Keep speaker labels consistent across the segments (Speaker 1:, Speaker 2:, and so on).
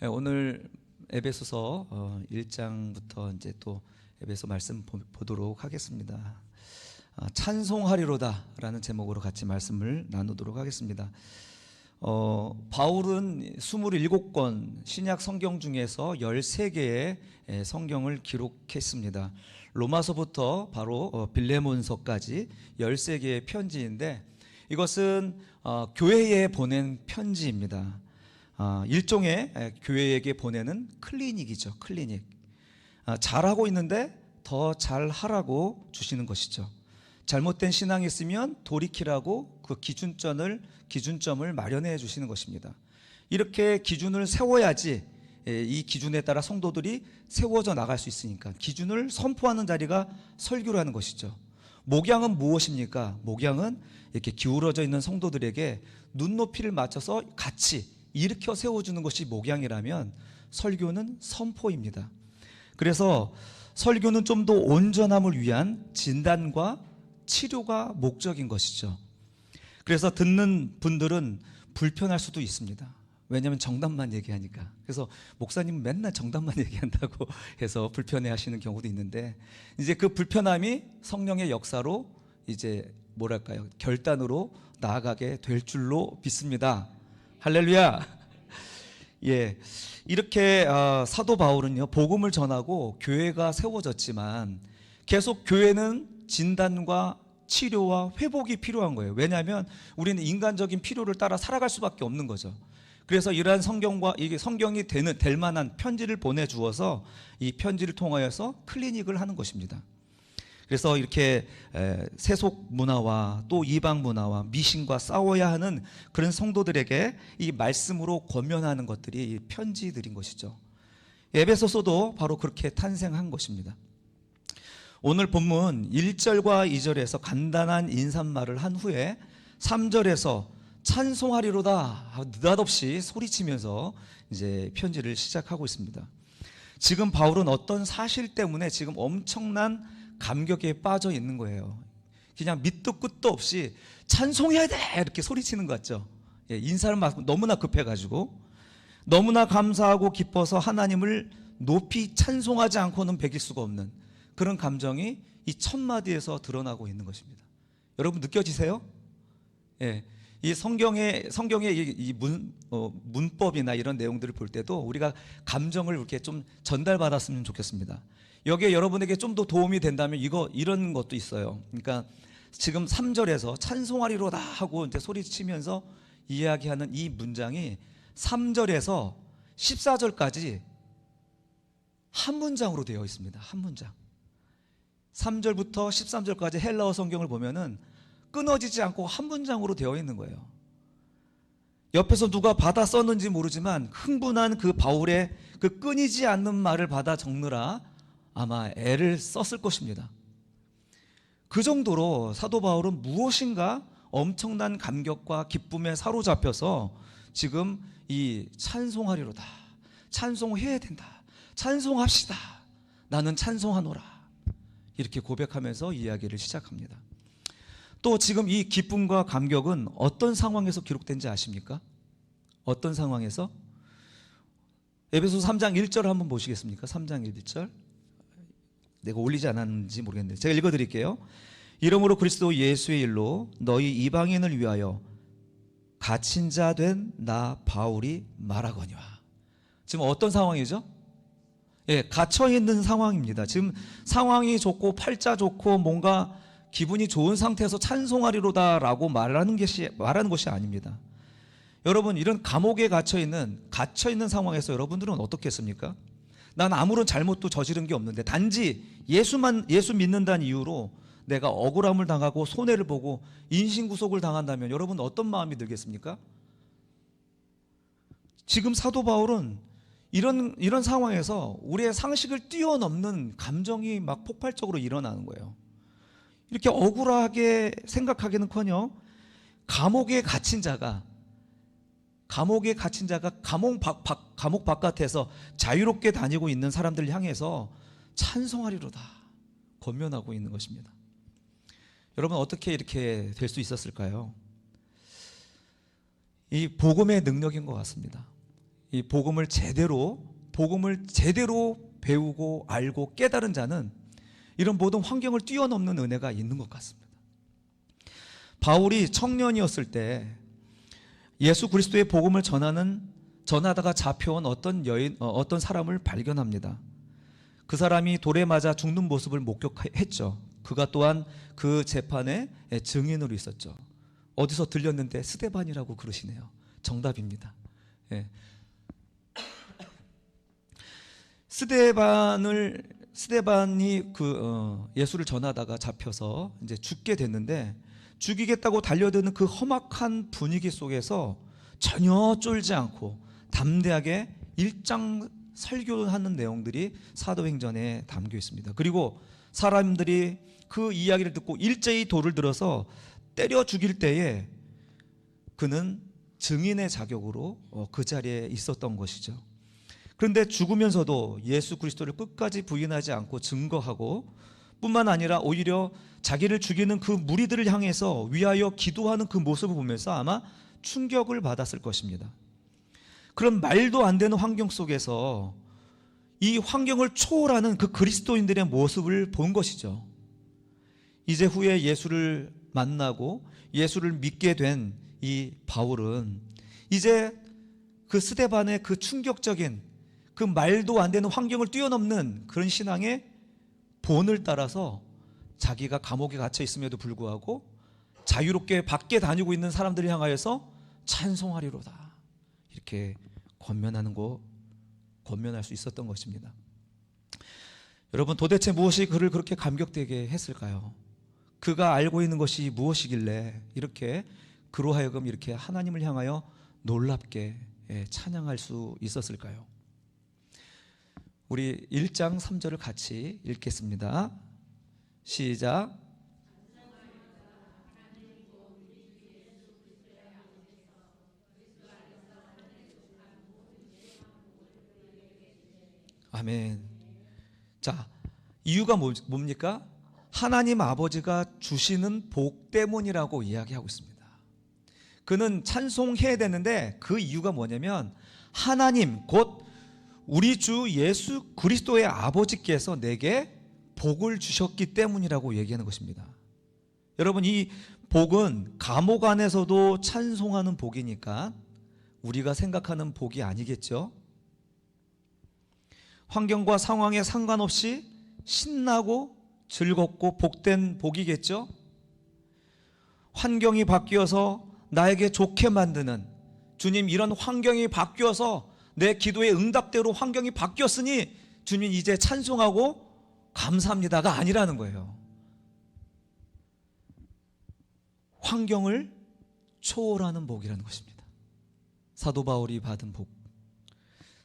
Speaker 1: 오늘 에베소서 1장부터 이제 또 에베소 말씀 보도록 하겠습니다. 찬송하리로다라는 제목으로 같이 말씀을 나누도록 하겠습니다. 바울은 27권 신약 성경 중에서 13개의 성경을 기록했습니다. 로마서부터 바로 빌레몬서까지 13개의 편지인데 이것은 교회에 보낸 편지입니다. 일종의 교회에게 보내는 클리닉이죠. 클리닉. 잘하고 있는데 더 잘하라고 주시는 것이죠. 잘못된 신앙이 있으면 돌이키라고 그 기준점을 마련해 주시는 것입니다. 이렇게 기준을 세워야지 이 기준에 따라 성도들이 세워져 나갈 수 있으니까 기준을 선포하는 자리가 설교라는 것이죠. 목양은 무엇입니까? 목양은 이렇게 기울어져 있는 성도들에게 눈높이를 맞춰서 같이 일으켜 세워주는 것이 목양이라면 설교는 선포입니다. 그래서 설교는 좀 더 온전함을 위한 진단과 치료가 목적인 것이죠. 그래서 듣는 분들은 불편할 수도 있습니다. 왜냐하면 정답만 얘기하니까. 그래서 목사님은 맨날 정답만 얘기한다고 해서 불편해 하시는 경우도 있는데, 이제 그 불편함이 성령의 역사로 이제 뭐랄까요, 결단으로 나아가게 될 줄로 믿습니다. 할렐루야. 예, 이렇게 사도 바울은요, 복음을 전하고 교회가 세워졌지만 계속 교회는 진단과 치료와 회복이 필요한 거예요. 왜냐하면 우리는 인간적인 필요를 따라 살아갈 수밖에 없는 거죠. 그래서 이러한 성경과 이게 성경이 될 만한 편지를 보내주어서 이 편지를 통하여서 클리닉을 하는 것입니다. 그래서 이렇게 세속 문화와 또 이방 문화와 미신과 싸워야 하는 그런 성도들에게 이 말씀으로 권면하는 것들이 이 편지들인 것이죠. 에베소서도 바로 그렇게 탄생한 것입니다. 오늘 본문 1절과 2절에서 간단한 인사말을 한 후에 3절에서 찬송하리로다 느닷없이 소리치면서 이제 편지를 시작하고 있습니다. 지금 바울은 어떤 사실 때문에 지금 엄청난 감격에 빠져 있는 거예요. 그냥 밑도 끝도 없이 찬송해야 돼 이렇게 소리치는 것 같죠. 인사를 너무나 급해가지고 너무나 감사하고 기뻐서 하나님을 높이 찬송하지 않고는 배길 수가 없는 그런 감정이 이 첫 마디에서 드러나고 있는 것입니다. 여러분 느껴지세요? 예, 이 성경의 이 문법이나 이런 내용들을 볼 때도 우리가 감정을 이렇게 좀 전달받았으면 좋겠습니다. 여기에 여러분에게 좀 더 도움이 된다면 이런 것도 있어요. 그러니까 지금 3절에서 찬송하리로다 하고 이제 소리치면서 이야기하는 이 문장이 3절에서 14절까지 한 문장으로 되어 있습니다. 한 문장. 3절부터 13절까지 헬라어 성경을 보면은 끊어지지 않고 한 문장으로 되어 있는 거예요. 옆에서 누가 받아 썼는지 모르지만 흥분한 그 바울의 그 끊이지 않는 말을 받아 적느라 아마 애를 썼을 것입니다. 그 정도로 사도 바울은 무엇인가 엄청난 감격과 기쁨에 사로잡혀서 지금 이 찬송하리로다, 찬송해야 된다, 찬송합시다, 나는 찬송하노라 이렇게 고백하면서 이야기를 시작합니다. 또 지금 이 기쁨과 감격은 어떤 상황에서 기록된지 아십니까? 어떤 상황에서? 에베소 3장 1절 한번 보시겠습니까? 3장 1절. 내가 올리지 않았는지 모르겠는데 제가 읽어드릴게요. 이러므로 그리스도 예수의 일로 너희 이방인을 위하여 갇힌 자 된 나 바울이 말하거니와. 지금 어떤 상황이죠? 예, 갇혀있는 상황입니다. 지금 상황이 좋고 팔자 좋고 뭔가 기분이 좋은 상태에서 찬송하리로다 라고 말하는 것이 아닙니다. 여러분, 이런 감옥에 갇혀있는 상황에서 여러분들은 어떻겠습니까? 난 아무런 잘못도 저지른 게 없는데 단지 예수 믿는다는 이유로 내가 억울함을 당하고 손해를 보고 인신구속을 당한다면 여러분 어떤 마음이 들겠습니까? 지금 사도 바울은 이런 상황에서 우리의 상식을 뛰어넘는 감정이 막 폭발적으로 일어나는 거예요. 이렇게 억울하게 생각하기는커녕 감옥에 갇힌 자가 감옥 바깥에서 자유롭게 다니고 있는 사람들을 향해서 찬송하리로다 권면하고 있는 것입니다. 여러분 어떻게 이렇게 될 수 있었을까요? 이 복음의 능력인 것 같습니다. 이 복음을 제대로 배우고 알고 깨달은 자는 이런 모든 환경을 뛰어넘는 은혜가 있는 것 같습니다. 바울이 청년이었을 때 예수 그리스도의 복음을 전하다가 잡혀온 어떤 사람을 발견합니다. 그 사람이 돌에 맞아 죽는 모습을 목격했죠. 그가 또한 그 재판의 증인으로 있었죠. 어디서 들렸는데 스데반이라고 그러시네요. 정답입니다. 예. 스데반이 예수를 전하다가 잡혀서 이제 죽게 됐는데, 죽이겠다고 달려드는 그 험악한 분위기 속에서 전혀 쫄지 않고 담대하게 일장 설교하는 내용들이 사도행전에 담겨 있습니다. 그리고 사람들이 그 이야기를 듣고 일제히 돌을 들어서 때려 죽일 때에 그는 증인의 자격으로 그 자리에 있었던 것이죠. 그런데 죽으면서도 예수 그리스도를 끝까지 부인하지 않고 증거하고, 뿐만 아니라 오히려 자기를 죽이는 그 무리들을 향해서 위하여 기도하는 그 모습을 보면서 아마 충격을 받았을 것입니다. 그런 말도 안 되는 환경 속에서 이 환경을 초월하는 그 그리스도인들의 모습을 본 것이죠. 이제 후에 예수를 만나고 예수를 믿게 된 이 바울은 이제 그 스데반의 그 충격적인 그 말도 안 되는 환경을 뛰어넘는 그런 신앙의 본을 따라서 자기가 감옥에 갇혀 있음에도 불구하고 자유롭게 밖에 다니고 있는 사람들을 향하여서 찬송하리로다, 이렇게 권면할 수 있었던 것입니다. 여러분, 도대체 무엇이 그를 그렇게 감격되게 했을까요? 그가 알고 있는 것이 무엇이길래 이렇게 그로 하여금 이렇게 하나님을 향하여 놀랍게 찬양할 수 있었을까요? 우리 1장 3절을 같이 읽겠습니다. 시작. 아멘. 자, 이유가 뭡니까? 하나님 아버지가 주시는 복 때문이라고 이야기하고 있습니다. 그는 찬송해야 되는데 그 이유가 뭐냐면, 하나님 곧 우리 주 예수 그리스도의 아버지께서 내게 복을 주셨기 때문이라고 얘기하는 것입니다. 여러분, 이 복은 감옥 안에서도 찬송하는 복이니까 우리가 생각하는 복이 아니겠죠? 환경과 상황에 상관없이 신나고 즐겁고 복된 복이겠죠? 환경이 바뀌어서 나에게 좋게 만드는, 주님 이런 환경이 바뀌어서 내 기도의 응답대로 환경이 바뀌었으니 주님 이제 찬송하고 감사합니다가 아니라는 거예요. 환경을 초월하는 복이라는 것입니다. 사도 바울이 받은 복.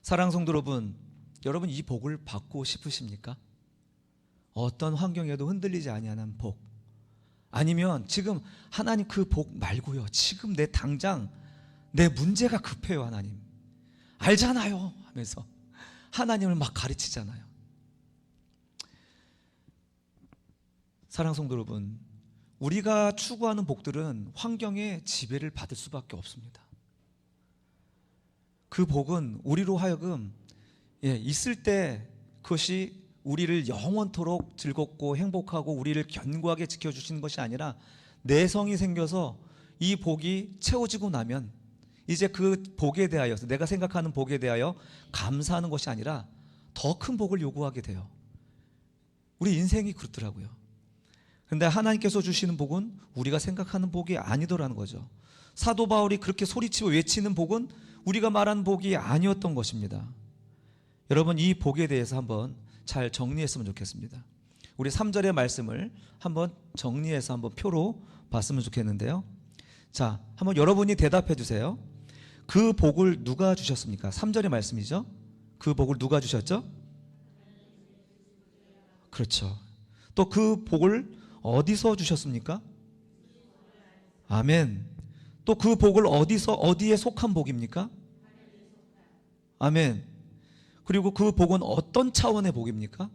Speaker 1: 사랑하는 성도 여러분 이 복을 받고 싶으십니까? 어떤 환경에도 흔들리지 아니하는 복. 아니면 지금 하나님 그 복 말고요, 지금 내 당장 내 문제가 급해요, 하나님 알잖아요 하면서 하나님을 막 가르치잖아요. 사랑하는 성도 여러분, 우리가 추구하는 복들은 환경의 지배를 받을 수밖에 없습니다. 그 복은 우리로 하여금 있을 때 그것이 우리를 영원토록 즐겁고 행복하고 우리를 견고하게 지켜주시는 것이 아니라, 내성이 생겨서 이 복이 채워지고 나면 이제 그 복에 대하여서, 내가 생각하는 복에 대하여 감사하는 것이 아니라 더 큰 복을 요구하게 돼요. 우리 인생이 그렇더라고요. 그런데 하나님께서 주시는 복은 우리가 생각하는 복이 아니더라는 거죠. 사도 바울이 그렇게 소리치고 외치는 복은 우리가 말하는 복이 아니었던 것입니다. 여러분, 이 복에 대해서 한번 잘 정리했으면 좋겠습니다. 우리 3절의 말씀을 한번 정리해서 한번 표로 봤으면 좋겠는데요. 자, 한번 여러분이 대답해 주세요. 그 복을 누가 주셨습니까? 3절의 말씀이죠. 그 복을 누가 주셨죠? 그렇죠. 또 그 복을 어디서 주셨습니까? 아멘. 또 그 복을 어디에 속한 복입니까? 아멘. 그리고 그 복은 어떤 차원의 복입니까?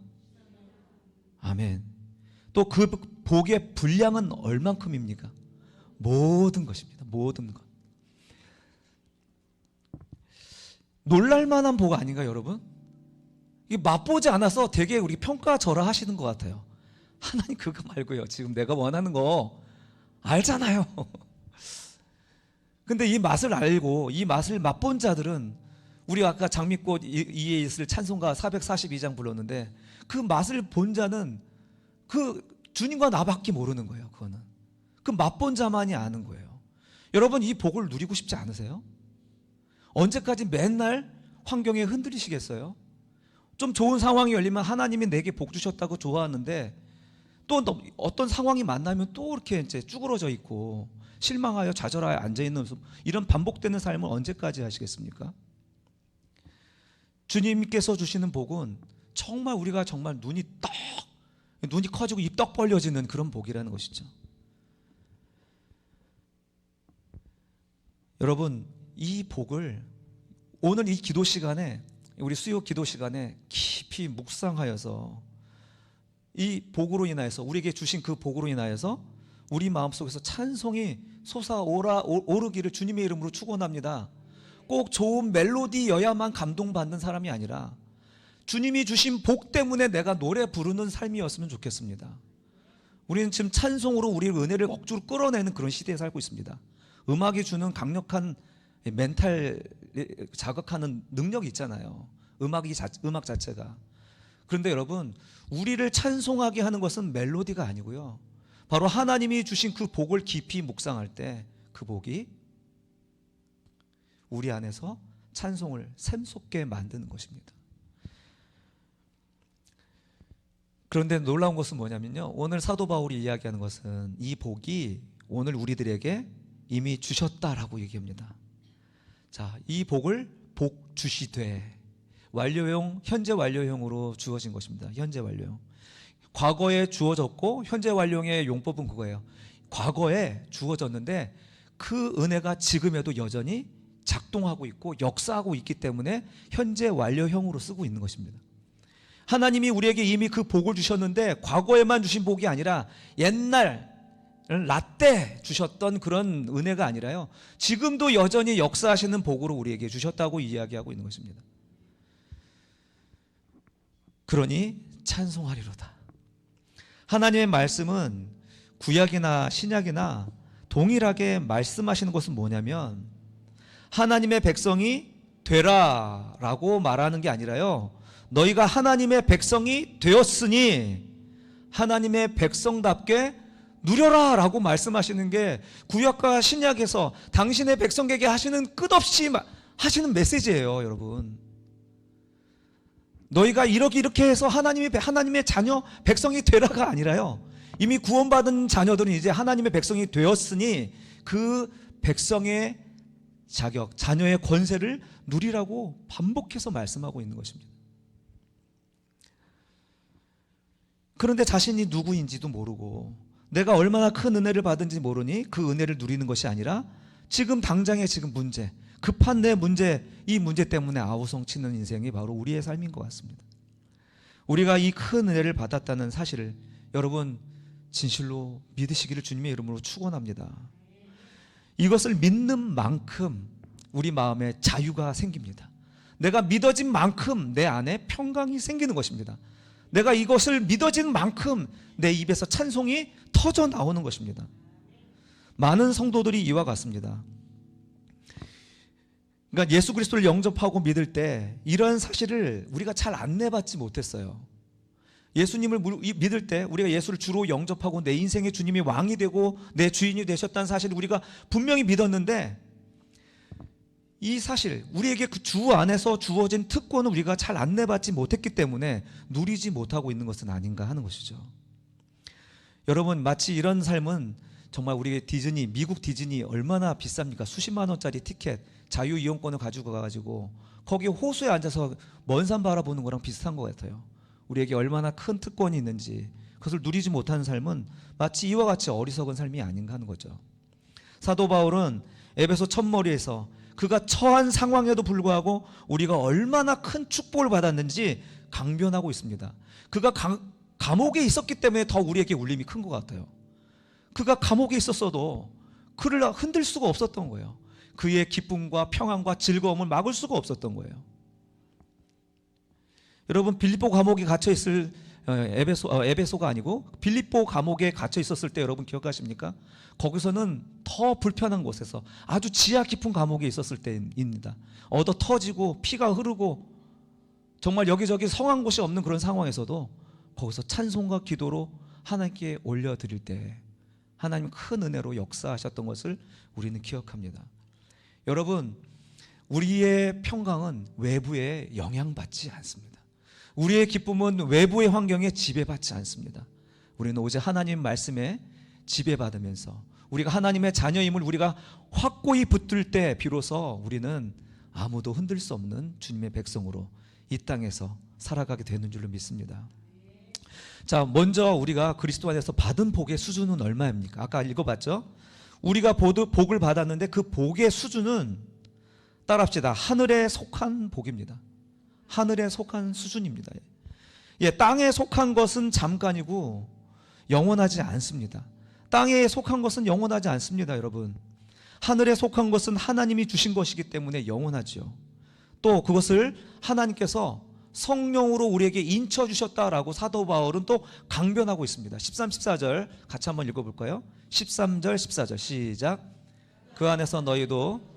Speaker 1: 아멘. 또 그 복의 분량은 얼만큼입니까? 모든 것입니다. 모든 것. 놀랄만한 복 아닌가요, 여러분? 이게 맛보지 않아서 되게 우리 평가절하하시는 것 같아요. 하나님 그거 말고요, 지금 내가 원하는 거 알잖아요. 근데 이 맛을 알고 이 맛을 맛본 자들은, 우리 아까 장미꽃 이에 있을 찬송가 442장 불렀는데, 그 맛을 본 자는 그 주님과 나밖에 모르는 거예요. 그거는 그 맛본 자만이 아는 거예요. 여러분, 이 복을 누리고 싶지 않으세요? 언제까지 맨날 환경에 흔들리시겠어요? 좀 좋은 상황이 열리면 하나님이 내게 복 주셨다고 좋아하는데, 또 어떤 상황이 만나면 또 이렇게 이제 쭈그러져 있고 실망하여 좌절하여 앉아 있는, 이런 반복되는 삶을 언제까지 하시겠습니까? 주님께서 주시는 복은 정말 우리가 정말 눈이 커지고 입 떡 벌려지는 그런 복이라는 것이죠. 여러분, 이 복을 오늘 이 기도 시간에, 우리 수요 기도 시간에 깊이 묵상하여서, 이 복으로 인하여서, 우리에게 주신 그 복으로 인하여서 우리 마음속에서 찬송이 솟아오르기를 주님의 이름으로 축원합니다. 꼭 좋은 멜로디여야만 감동받는 사람이 아니라 주님이 주신 복 때문에 내가 노래 부르는 삶이었으면 좋겠습니다. 우리는 지금 찬송으로 우리의 은혜를 억지로 끌어내는 그런 시대에 살고 있습니다. 음악이 주는 강력한 멘탈 자극하는 능력이 있잖아요. 음악 자체가. 그런데 여러분, 우리를 찬송하게 하는 것은 멜로디가 아니고요, 바로 하나님이 주신 그 복을 깊이 묵상할 때 그 복이 우리 안에서 찬송을 샘솟게 만드는 것입니다. 그런데 놀라운 것은 뭐냐면요, 오늘 사도 바울이 이야기하는 것은 이 복이 오늘 우리들에게 이미 주셨다라고 얘기합니다. 자, 이 복을 복 주시되, 완료형, 현재 완료형으로 주어진 것입니다. 현재 완료형. 과거에 주어졌고 현재 완료형의 용법은 그거예요. 과거에 주어졌는데 그 은혜가 지금에도 여전히 작동하고 있고 역사하고 있기 때문에 현재 완료형으로 쓰고 있는 것입니다. 하나님이 우리에게 이미 그 복을 주셨는데, 과거에만 주신 복이 아니라 옛날 라떼 주셨던 그런 은혜가 아니라요, 지금도 여전히 역사하시는 복으로 우리에게 주셨다고 이야기하고 있는 것입니다. 그러니 찬송하리로다. 하나님의 말씀은 구약이나 신약이나 동일하게 말씀하시는 것은 뭐냐면, 하나님의 백성이 되라라고 말하는 게 아니라요, 너희가 하나님의 백성이 되었으니 하나님의 백성답게 누려라 라고 말씀하시는 게 구약과 신약에서 당신의 백성에게 하시는 끝없이 하시는 메시지예요. 여러분, 너희가 이렇게 해서 하나님의 자녀 백성이 되라가 아니라요, 이미 구원받은 자녀들은 이제 하나님의 백성이 되었으니 그 백성의 자격, 자녀의 권세를 누리라고 반복해서 말씀하고 있는 것입니다. 그런데 자신이 누구인지도 모르고 내가 얼마나 큰 은혜를 받은지 모르니 그 은혜를 누리는 것이 아니라 지금 당장의 지금 문제, 급한 내 문제, 이 문제 때문에 아우성치는 인생이 바로 우리의 삶인 것 같습니다. 우리가 이 큰 은혜를 받았다는 사실을 여러분 진실로 믿으시기를 주님의 이름으로 축원합니다. 이것을 믿는 만큼 우리 마음에 자유가 생깁니다. 내가 믿어진 만큼 내 안에 평강이 생기는 것입니다. 내가 이것을 믿어진 만큼 내 입에서 찬송이 터져 나오는 것입니다. 많은 성도들이 이와 같습니다. 그러니까 예수 그리스도를 영접하고 믿을 때 이런 사실을 우리가 잘 안내받지 못했어요. 예수님을 믿을 때 우리가 예수를 주로 영접하고 내 인생의 주님이 왕이 되고 내 주인이 되셨다는 사실을 우리가 분명히 믿었는데, 이 사실, 우리에게 그 주 안에서 주어진 특권을 우리가 잘 안내받지 못했기 때문에 누리지 못하고 있는 것은 아닌가 하는 것이죠. 여러분, 마치 이런 삶은 정말 우리의 디즈니, 미국 디즈니 얼마나 비쌉니까? 수십만 원짜리 티켓, 자유이용권을 가지고 가가지고 거기 호수에 앉아서 먼 산 바라보는 거랑 비슷한 것 같아요. 우리에게 얼마나 큰 특권이 있는지 그것을 누리지 못하는 삶은 마치 이와 같이 어리석은 삶이 아닌가 하는 거죠. 사도 바울은 에베소 첫머리에서 그가 처한 상황에도 불구하고 우리가 얼마나 큰 축복을 받았는지 강변하고 있습니다. 그가 감옥에 있었기 때문에 더 우리에게 울림이 큰 것 같아요. 그가 감옥에 있었어도 그를 흔들 수가 없었던 거예요. 그의 기쁨과 평안과 즐거움을 막을 수가 없었던 거예요. 여러분, 빌립보 감옥에 갇혀 있을 에베소가 아니고 빌립보 감옥에 갇혀 있었을 때 여러분 기억하십니까? 거기서는 더 불편한 곳에서 아주 지하 깊은 감옥에 있었을 때입니다. 얻어 터지고 피가 흐르고 정말 여기저기 성한 곳이 없는 그런 상황에서도 거기서 찬송과 기도로 하나님께 올려드릴 때 하나님 큰 은혜로 역사하셨던 것을 우리는 기억합니다. 여러분, 우리의 평강은 외부에 영향받지 않습니다. 우리의 기쁨은 외부의 환경에 지배받지 않습니다. 우리는 오직 하나님 말씀에 지배받으면서 우리가 하나님의 자녀임을 우리가 확고히 붙들 때 비로소 우리는 아무도 흔들 수 없는 주님의 백성으로 이 땅에서 살아가게 되는 줄로 믿습니다. 자, 먼저 우리가 그리스도 안에서 받은 복의 수준은 얼마입니까? 아까 읽어봤죠? 우리가 복을 받았는데 그 복의 수준은 따라합시다. 하늘에 속한 복입니다. 하늘에 속한 수준입니다. 땅에 속한 것은 잠깐이고 영원하지 않습니다. 땅에 속한 것은 영원하지 않습니다, 여러분. 하늘에 속한 것은 하나님이 주신 것이기 때문에 영원하죠. 또 그것을 하나님께서 성령으로 우리에게 인쳐 주셨다라고 사도 바울은 또 강변하고 있습니다. 13, 14절 같이 한번 읽어볼까요? 13절, 14절 시작. 그 안에서 너희도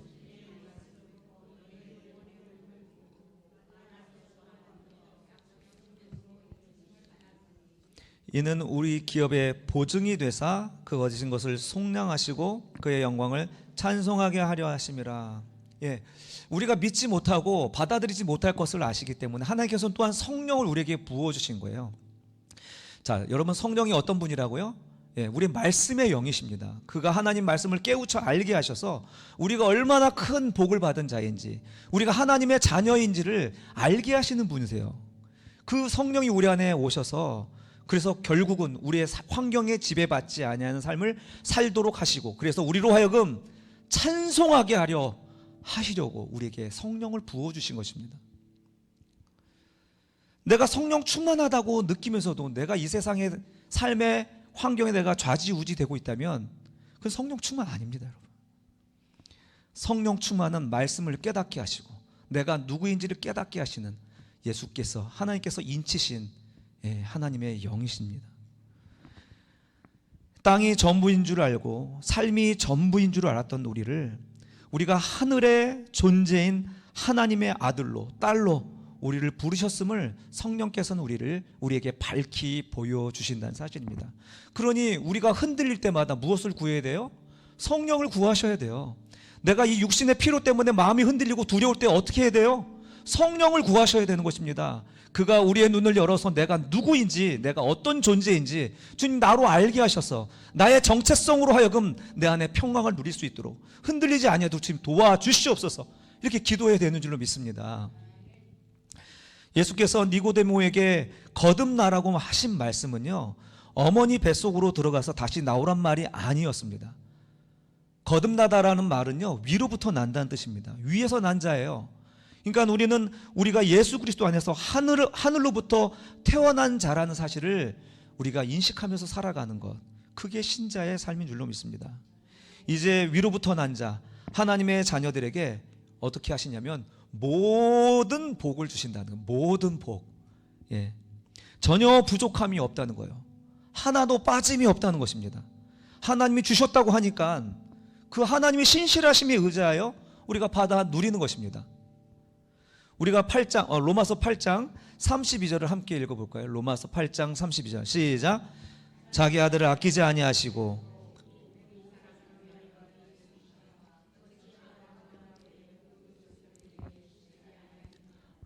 Speaker 1: 이는 우리 기업의 보증이 되사 그 얻으신 것을 속량하시고 그의 영광을 찬송하게 하려 하심이라. 우리가 믿지 못하고 받아들이지 못할 것을 아시기 때문에 하나님께서는 또한 성령을 우리에게 부어주신 거예요. 자, 여러분, 성령이 어떤 분이라고요? 우리 말씀의 영이십니다. 그가 하나님 말씀을 깨우쳐 알게 하셔서 우리가 얼마나 큰 복을 받은 자인지, 우리가 하나님의 자녀인지를 알게 하시는 분이세요. 그 성령이 우리 안에 오셔서 그래서 결국은 우리의 환경에 지배받지 아니하는 삶을 살도록 하시고, 그래서 우리로 하여금 찬송하게 하시려고 우리에게 성령을 부어주신 것입니다. 내가 성령 충만하다고 느끼면서도 내가 이 세상의 삶의 환경에 내가 좌지우지 되고 있다면 그건 성령 충만 아닙니다, 여러분. 성령 충만은 말씀을 깨닫게 하시고 내가 누구인지를 깨닫게 하시는 예수께서, 하나님께서 인치신 하나님의 영이십니다. 땅이 전부인 줄 알고 삶이 전부인 줄 알았던 우리가 하늘의 존재인 하나님의 아들로, 딸로 우리를 부르셨음을 성령께서는 우리에게 밝히 보여주신다는 사실입니다. 그러니 우리가 흔들릴 때마다 무엇을 구해야 돼요? 성령을 구하셔야 돼요. 내가 이 육신의 피로 때문에 마음이 흔들리고 두려울 때 어떻게 해야 돼요? 성령을 구하셔야 되는 것입니다. 그가 우리의 눈을 열어서 내가 누구인지, 내가 어떤 존재인지 주님 나로 알게 하셔서 나의 정체성으로 하여금 내 안에 평강을 누릴 수 있도록 흔들리지 아니하도록 주님 도와주시옵소서, 이렇게 기도해야 되는 줄로 믿습니다. 예수께서 니고데모에게 거듭나라고 하신 말씀은요, 어머니 뱃속으로 들어가서 다시 나오란 말이 아니었습니다. 거듭나다라는 말은요, 위로부터 난다는 뜻입니다. 위에서 난 자예요. 그러니까 우리가 예수 그리스도 안에서 하늘로부터 태어난 자라는 사실을 우리가 인식하면서 살아가는 것, 그게 신자의 삶인 줄로 믿습니다. 이제 위로부터 난 자, 하나님의 자녀들에게 어떻게 하시냐면 모든 복을 주신다는 거예요. 모든 복. 전혀 부족함이 없다는 거예요. 하나도 빠짐이 없다는 것입니다. 하나님이 주셨다고 하니까 그 하나님의 신실하심에 의지하여 우리가 받아 누리는 것입니다. 우리가 로마서 8장 32절을 함께 읽어볼까요? 로마서 8장 32절 시작. 자기 아들을 아끼지 아니하시고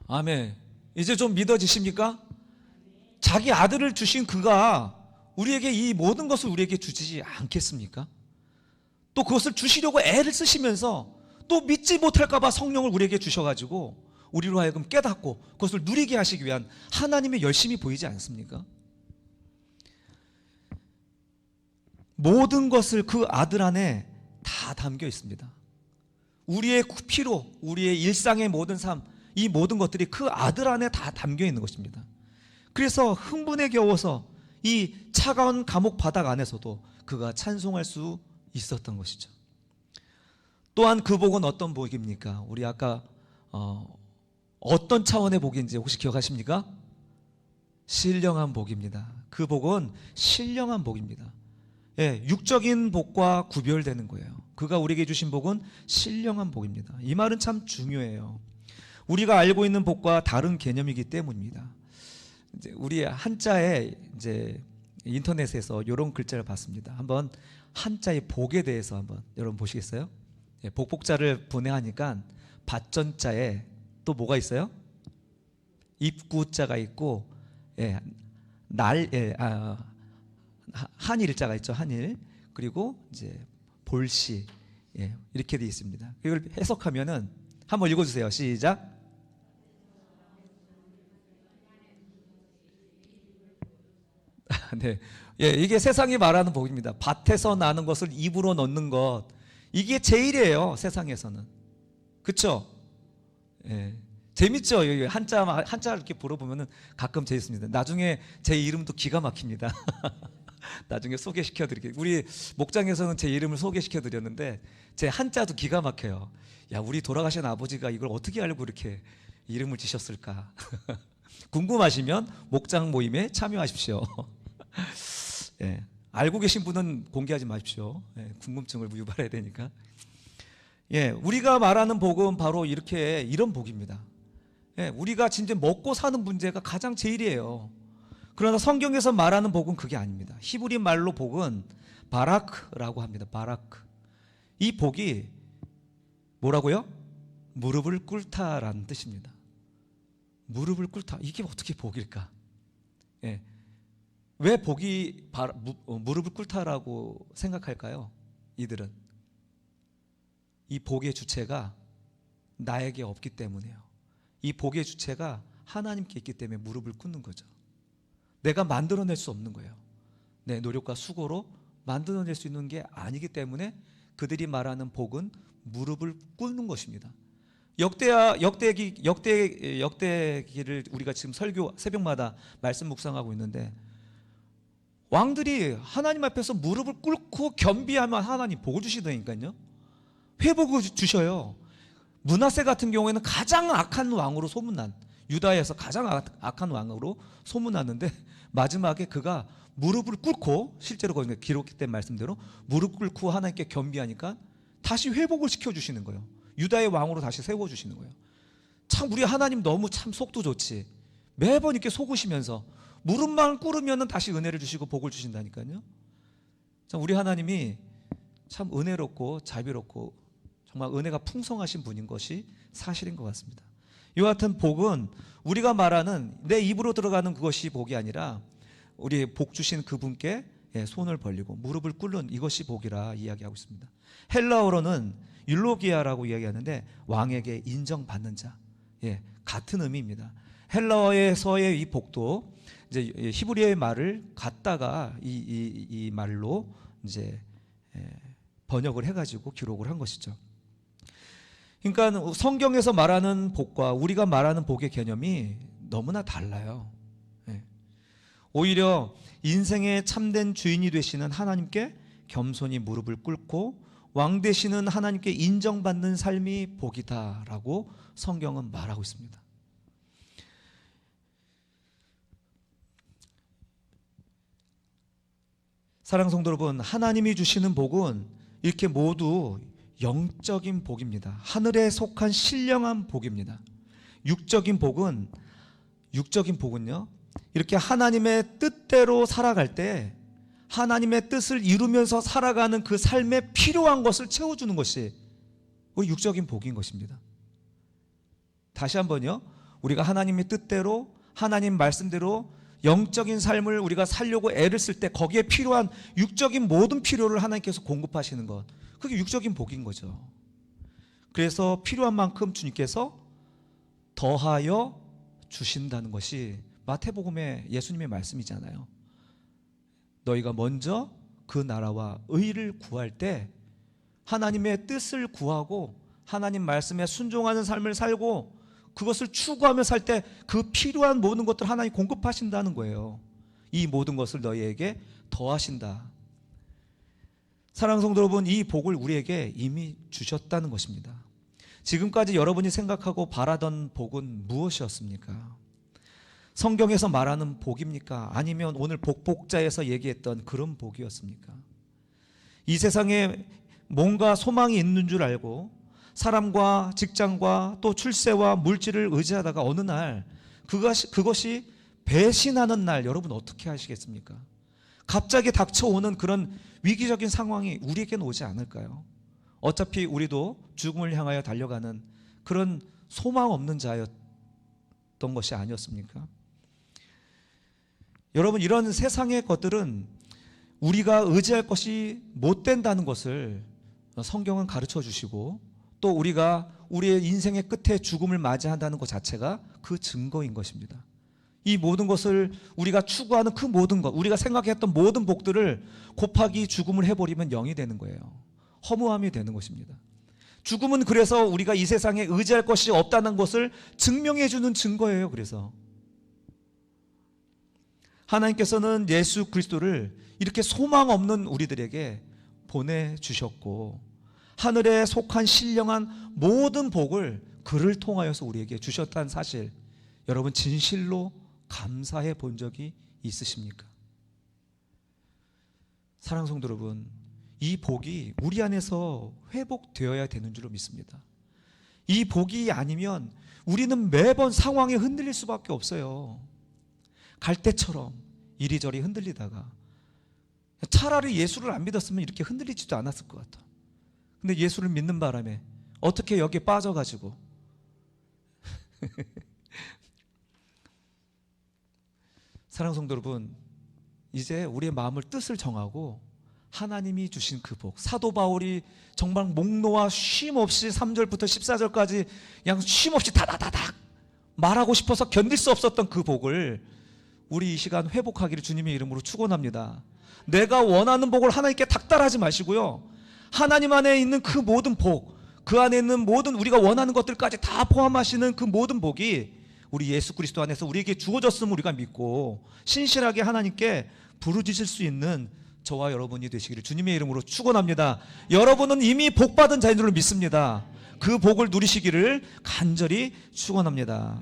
Speaker 1: 아멘. 이제 좀 믿어지십니까? 자기 아들을 주신 그가 우리에게 이 모든 것을 우리에게 주지 않겠습니까? 또 그것을 주시려고 애를 쓰시면서 또 믿지 못할까 봐 성령을 우리에게 주셔가지고 우리로 하여금 깨닫고 그것을 누리게 하시기 위한 하나님의 열심이 보이지 않습니까? 모든 것을 그 아들 안에 다 담겨 있습니다. 우리의 피로, 우리의 일상의 모든 삶, 이 모든 것들이 그 아들 안에 다 담겨 있는 것입니다. 그래서 흥분에 겨워서 이 차가운 감옥 바닥 안에서도 그가 찬송할 수 있었던 것이죠. 또한 그 복은 어떤 복입니까? 우리 아까 어떤 차원의 복인지 혹시 기억하십니까? 신령한 복입니다. 그 복은 신령한 복입니다. 예, 육적인 복과 구별되는 거예요. 그가 우리에게 주신 복은 신령한 복입니다. 이 말은 참 중요해요. 우리가 알고 있는 복과 다른 개념이기 때문입니다. 이제 우리 한자에 이제 인터넷에서 이런 글자를 봤습니다. 한번 한자의 복에 대해서 한번 여러분 보시겠어요? 예, 복자를 분해하니까 밭전자에 또 뭐가 있어요? 입구자가 있고, 예, 한일자가 있죠. 한일. 그리고 이제 볼시, 예, 이렇게 되어 있습니다. 이걸 해석하면은 한번 읽어주세요. 시작. 네, 예, 이게 세상이 말하는 복입니다. 밭에서 나는 것을 입으로 넣는 것, 이게 제일이에요. 세상에서는. 그렇죠? 예, 재밌죠? 한자를 이렇게 물어보면은 가끔 재밌습니다. 나중에 제 이름도 기가 막힙니다. 나중에 소개시켜 드릴게요. 우리 목장에서는 제 이름을 소개시켜 드렸는데 제 한자도 기가 막혀요. 야, 우리 돌아가신 아버지가 이걸 어떻게 알고 이렇게 이름을 지셨을까? 궁금하시면 목장 모임에 참여하십시오. 예, 알고 계신 분은 공개하지 마십시오. 예, 궁금증을 유발해야 되니까. 예, 우리가 말하는 복은 바로 이런 복입니다. 예, 우리가 진짜 먹고 사는 문제가 가장 제일이에요. 그러나 성경에서 말하는 복은 그게 아닙니다. 히브리 말로 복은 바라크라고 합니다. 바라크. 이 복이 뭐라고요? 무릎을 꿇다라는 뜻입니다. 무릎을 꿇다. 이게 어떻게 복일까? 예. 왜 복이 무릎을 꿇다라고 생각할까요? 이들은 이 복의 주체가 나에게 없기 때문에요. 이 복의 주체가 하나님께 있기 때문에 무릎을 꿇는 거죠. 내가 만들어낼 수 없는 거예요. 내 노력과 수고로 만들어낼 수 있는 게 아니기 때문에 그들이 말하는 복은 무릎을 꿇는 것입니다. 역대기를 우리가 지금 설교 새벽마다 말씀 묵상하고 있는데, 왕들이 하나님 앞에서 무릎을 꿇고 겸비하면 하나님 복을 주시다니까요. 회복을 주셔요. 므낫세 같은 경우에는 가장 악한 왕으로 소문난, 유다에서 가장 악한 왕으로 소문났는데 마지막에 그가 무릎을 꿇고, 실제로 거기 기록된 말씀대로 무릎 꿇고 하나님께 겸비하니까 다시 회복을 시켜주시는 거예요. 유다의 왕으로 다시 세워주시는 거예요. 참 우리 하나님 너무 참 속도 좋지. 매번 이렇게 속으시면서 무릎만 꿇으면 다시 은혜를 주시고 복을 주신다니까요. 참 우리 하나님이 참 은혜롭고 자비롭고 정말 은혜가 풍성하신 분인 것이 사실인 것 같습니다. 이와 같은 복은 우리가 말하는 내 입으로 들어가는 그것이 복이 아니라 우리 복 주신 그분께 손을 벌리고 무릎을 꿇는 이것이 복이라 이야기하고 있습니다. 헬라어로는 율로기아라고 이야기하는데 왕에게 인정받는 자, 같은 의미입니다. 헬라어에서의 이 복도 이제 히브리어의 말을 갖다가 이 말로 이제 번역을 해가지고 기록을 한 것이죠. 그러니까 성경에서 말하는 복과 우리가 말하는 복의 개념이 너무나 달라요. 오히려 인생의 참된 주인이 되시는 하나님께 겸손히 무릎을 꿇고 왕 되시는 하나님께 인정받는 삶이 복이다라고 성경은 말하고 있습니다. 사랑하는 성도 여러분, 하나님이 주시는 복은 이렇게 모두 영적인 복입니다. 하늘에 속한 신령한 복입니다. 육적인 복은요, 이렇게 하나님의 뜻대로 살아갈 때 하나님의 뜻을 이루면서 살아가는 그 삶에 필요한 것을 채워주는 것이 육적인 복인 것입니다. 다시 한번요, 우리가 하나님의 뜻대로 하나님 말씀대로 영적인 삶을 우리가 살려고 애를 쓸 때 거기에 필요한 육적인 모든 필요를 하나님께서 공급하시는 것, 그게 육적인 복인 거죠. 그래서 필요한 만큼 주님께서 더하여 주신다는 것이 마태복음의 예수님의 말씀이잖아요. 너희가 먼저 그 나라와 의를 구할 때 하나님의 뜻을 구하고 하나님 말씀에 순종하는 삶을 살고 그것을 추구하며 살 때 그 필요한 모든 것들 하나님 공급하신다는 거예요. 이 모든 것을 너희에게 더하신다. 사랑하는 성도 여러분, 이 복을 우리에게 이미 주셨다는 것입니다. 지금까지 여러분이 생각하고 바라던 복은 무엇이었습니까? 성경에서 말하는 복입니까? 아니면 오늘 복복자에서 얘기했던 그런 복이었습니까? 이 세상에 뭔가 소망이 있는 줄 알고 사람과 직장과 또 출세와 물질을 의지하다가 어느 날 그것이 배신하는 날, 여러분 어떻게 하시겠습니까? 갑자기 닥쳐오는 그런 위기적인 상황이 우리에게는 오지 않을까요? 어차피 우리도 죽음을 향하여 달려가는 그런 소망 없는 자였던 것이 아니었습니까? 여러분, 이런 세상의 것들은 우리가 의지할 것이 못 된다는 것을 성경은 가르쳐 주시고, 또 우리가 우리의 인생의 끝에 죽음을 맞이한다는 것 자체가 그 증거인 것입니다. 이 모든 것을 우리가 추구하는 그 모든 것, 우리가 생각했던 모든 복들을 곱하기 죽음을 해버리면 0이 되는 거예요. 허무함이 되는 것입니다. 죽음은 그래서 우리가 이 세상에 의지할 것이 없다는 것을 증명해 주는 증거예요. 그래서 하나님께서는 예수 그리스도를 이렇게 소망 없는 우리들에게 보내주셨고, 하늘에 속한 신령한 모든 복을 그를 통하여서 우리에게 주셨다는 사실, 여러분 진실로 감사해 본 적이 있으십니까? 사랑하는 성도 여러분, 이 복이 우리 안에서 회복되어야 되는 줄로 믿습니다. 이 복이 아니면 우리는 매번 상황에 흔들릴 수밖에 없어요. 갈대처럼 이리저리 흔들리다가, 차라리 예수를 안 믿었으면 이렇게 흔들리지도 않았을 것 같아. 근데 예수를 믿는 바람에 어떻게 여기에 빠져가지고 사랑하는 성도 여러분, 이제 우리의 마음을 뜻을 정하고 하나님이 주신 그 복, 사도 바울이 정말 목놓아 쉼없이 3절부터 14절까지 그냥 쉼없이 다다다닥 말하고 싶어서 견딜 수 없었던 그 복을 우리 이 시간 회복하기를 주님의 이름으로 축원합니다. 내가 원하는 복을 하나님께 닥달하지 마시고요, 하나님 안에 있는 그 모든 복, 그 안에 있는 모든 우리가 원하는 것들까지 다 포함하시는 그 모든 복이 우리 예수 그리스도 안에서 우리에게 주어졌음을 우리가 믿고 신실하게 하나님께 부르짖을 수 있는 저와 여러분이 되시기를 주님의 이름으로 축원합니다. 여러분은 이미 복받은 자인 줄로 믿습니다. 그 복을 누리시기를 간절히 축원합니다.